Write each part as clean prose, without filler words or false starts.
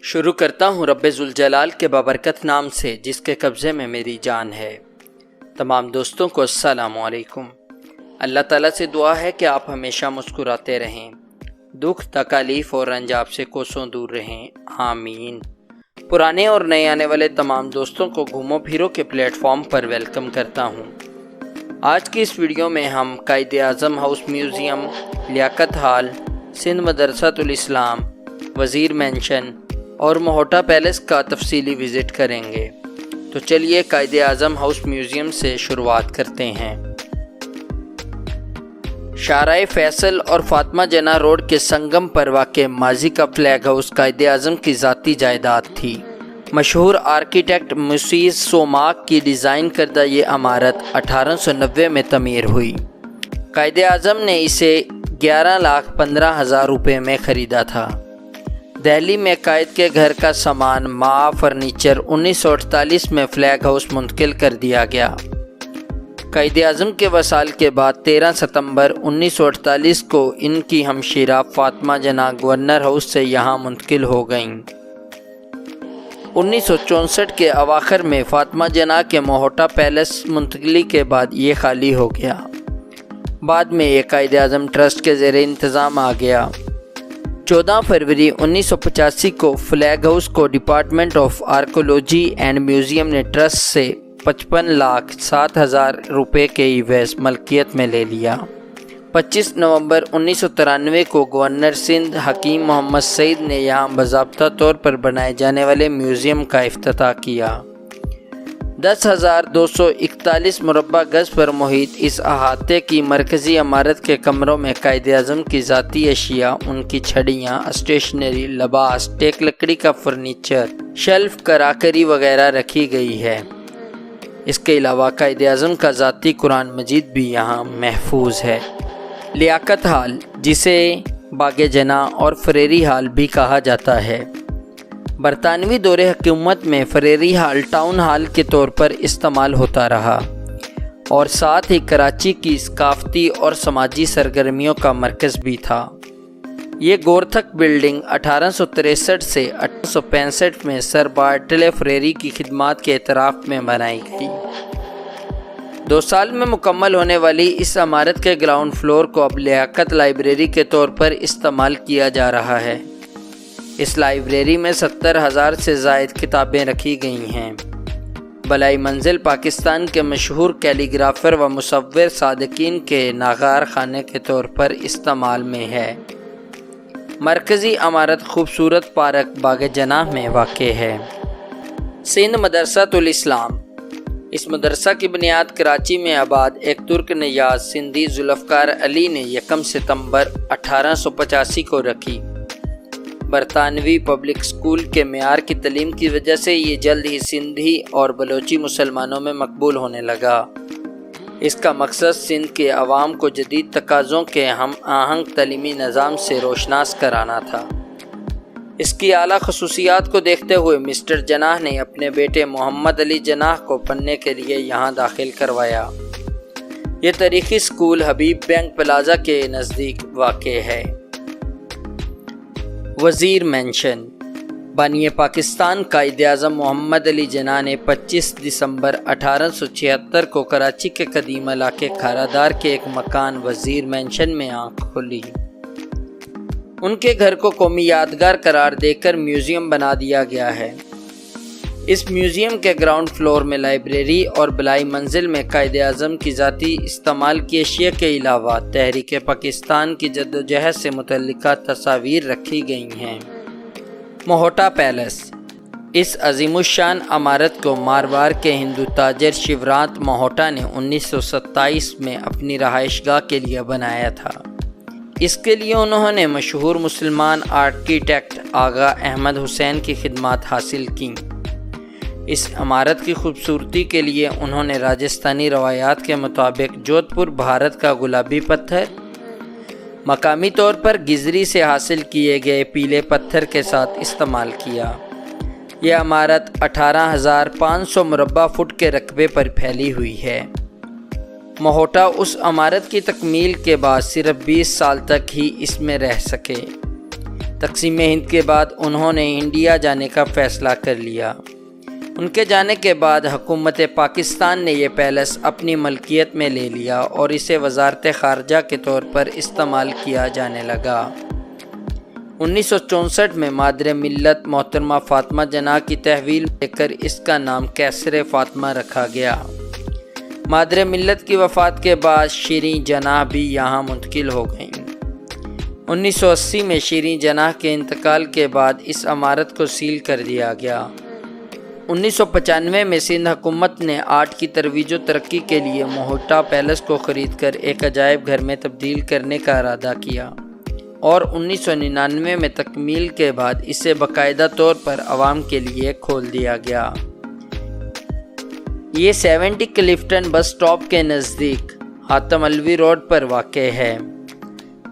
شروع کرتا ہوں رب ذوالجلال کے بابرکت نام سے جس کے قبضے میں میری جان ہے۔ تمام دوستوں کو السلام علیکم۔ اللہ تعالیٰ سے دعا ہے کہ آپ ہمیشہ مسکراتے رہیں، دکھ تکالیف اور رنج آپ سے کوسوں دور رہیں، آمین۔ پرانے اور نئے آنے والے تمام دوستوں کو گھومو پھرو کے پلیٹ فارم پر ویلکم کرتا ہوں۔ آج کی اس ویڈیو میں ہم قائد اعظم ہاؤس میوزیم، لیاقت ہال، سندھ مدرسۃ الاسلام، وزیر مینشن اور مہوٹا پیلس کا تفصیلی وزٹ کریں گے۔ تو چلیے قائد اعظم ہاؤس میوزیم سے شروعات کرتے ہیں۔ شارع فیصل اور فاطمہ جناح روڈ کے سنگم پر واقع ماضی کا فلیگ ہاؤس قائد اعظم کی ذاتی جائیداد تھی۔ مشہور آرکیٹیکٹ مسیز سوماک کی ڈیزائن کردہ یہ عمارت 1890 میں تعمیر ہوئی۔ قائد اعظم نے اسے 11,15,000 روپے میں خریدا تھا۔ دہلی میں قائد کے گھر کا سامان فرنیچر 1948 میں فلیگ ہاؤس منتقل کر دیا گیا۔ قائد اعظم کے وصال کے بعد 13 ستمبر 1948 کو ان کی ہمشیرہ فاطمہ جناح گورنر ہاؤس سے یہاں منتقل ہو گئیں۔ 1964 کے اواخر میں فاطمہ جناح کے مہوٹا پیلس منتقلی کے بعد یہ خالی ہو گیا۔ بعد میں یہ قائد اعظم ٹرسٹ کے زیر انتظام آ گیا۔ 14 فروری 1985 کو فلیگ ہاؤس کو department of archaeology and museum نے ٹرسٹ سے 55,07,000 روپے کے عوض ملکیت میں لے لیا۔ 25 نومبر 1993 کو گورنر سندھ حکیم محمد سعید نے یہاں باضابطہ طور پر بنائے جانے والے میوزیم کا افتتاح کیا۔ 10,241 مربع گز پر محیط اس احاطے کی مرکزی عمارت کے کمروں میں قائد اعظم کی ذاتی اشیاء، ان کی چھڑیاں، اسٹیشنری، لباس، ٹیک لکڑی کا فرنیچر، شیلف، کراکری وغیرہ رکھی گئی ہے۔ اس کے علاوہ قائد اعظم کا ذاتی قرآن مجید بھی یہاں محفوظ ہے۔ لیاقت ہال، جسے باغ جناح اور فریری ہال بھی کہا جاتا ہے، برطانوی دور حکومت میں فریری ہال ٹاؤن ہال کے طور پر استعمال ہوتا رہا اور ساتھ ہی کراچی کی ثقافتی اور سماجی سرگرمیوں کا مرکز بھی تھا۔ یہ گورتھک بلڈنگ 1863 سے 1865 میں سر بارٹلے فریری کی خدمات کے اعتراف میں بنائی گئی۔ 2 سال میں مکمل ہونے والی اس عمارت کے گراؤنڈ فلور کو اب لیاقت لائبریری کے طور پر استعمال کیا جا رہا ہے۔ اس لائبریری میں 70,000 سے زائد کتابیں رکھی گئی ہیں۔ بلائی منزل پاکستان کے مشہور کیلیگرافر و مصور صادقین کے ناغار خانے کے طور پر استعمال میں ہے۔ مرکزی عمارت خوبصورت پارک باغ جناح میں واقع ہے۔ سندھ مدرسۃ الاسلام، اس مدرسہ کی بنیاد کراچی میں آباد ایک ترک نیاز سندھی ذوالفقار علی نے 1 ستمبر 1885 کو رکھی۔ برطانوی پبلک اسکول کے معیار کی تعلیم کی وجہ سے یہ جلد ہی سندھی اور بلوچی مسلمانوں میں مقبول ہونے لگا۔ اس کا مقصد سندھ کے عوام کو جدید تقاضوں کے ہم آہنگ تعلیمی نظام سے روشناس کرانا تھا۔ اس کی اعلیٰ خصوصیات کو دیکھتے ہوئے مسٹر جناح نے اپنے بیٹے محمد علی جناح کو پڑھنے کے لیے یہاں داخل کروایا۔ یہ تاریخی اسکول حبیب بینک پلازا کے نزدیک واقع ہے۔ وزیر مینشن، بانی پاکستان قائد اعظم محمد علی جناح نے 25 دسمبر 1876 کو کراچی کے قدیم علاقے کھارادار کے ایک مکان وزیر مینشن میں آنکھ کھولی۔ ان کے گھر کو قومی یادگار قرار دے کر میوزیم بنا دیا گیا ہے۔ اس میوزیم کے گراؤنڈ فلور میں لائبریری اور بلائی منزل میں قائد اعظم کی ذاتی استعمال کی اشیاء کے علاوہ تحریک پاکستان کی جدوجہد سے متعلقہ تصاویر رکھی گئی ہیں۔ مہوٹا پیلس، اس عظیم الشان عمارت کو مارواڑ کے ہندو تاجر شیورانت مہوٹا نے 1927 میں اپنی رہائش گاہ کے لیے بنایا تھا۔ اس کے لیے انہوں نے مشہور مسلمان آرکیٹیکٹ آغا احمد حسین کی خدمات حاصل کیں۔ اس عمارت کی خوبصورتی کے لیے انہوں نے راجستھانی روایات کے مطابق جودھ پور بھارت کا گلابی پتھر، مقامی طور پر گزری سے حاصل کیے گئے پیلے پتھر کے ساتھ استعمال کیا۔ یہ عمارت 18,500 مربع فٹ کے رقبے پر پھیلی ہوئی ہے۔ مہوٹا اس عمارت کی تکمیل کے بعد صرف 20 سال تک ہی اس میں رہ سکے۔ تقسیم ہند کے بعد انہوں نے انڈیا جانے کا فیصلہ کر لیا۔ ان کے جانے کے بعد حکومت پاکستان نے یہ پیلس اپنی ملکیت میں لے لیا اور اسے وزارت خارجہ کے طور پر استعمال کیا جانے لگا۔ 1964 میں مادر ملت محترمہ فاطمہ جناح کی تحویل لے کر اس کا نام قیصر فاطمہ رکھا گیا۔ مادر ملت کی وفات کے بعد شیریں جناح بھی یہاں منتقل ہو گئیں۔ 1980 میں شیریں جناح کے انتقال کے بعد اس عمارت کو سیل کر دیا گیا۔ 1995 میں سندھ حکومت نے آرٹ کی ترویج و ترقی کے لیے موہٹا پیلس کو خرید کر ایک عجائب گھر میں تبدیل کرنے کا ارادہ کیا اور 1999 میں تکمیل کے بعد اسے باقاعدہ طور پر عوام کے لیے کھول دیا گیا۔ یہ 70 کلفٹن بس سٹاپ کے نزدیک حاتم علوی روڈ پر واقع ہے۔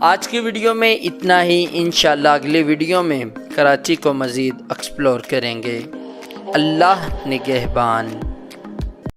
آج کی ویڈیو میں اتنا ہی، انشاءاللہ اگلی ویڈیو میں کراچی کو مزید ایکسپلور کریں گے۔ اللہ نگہبان۔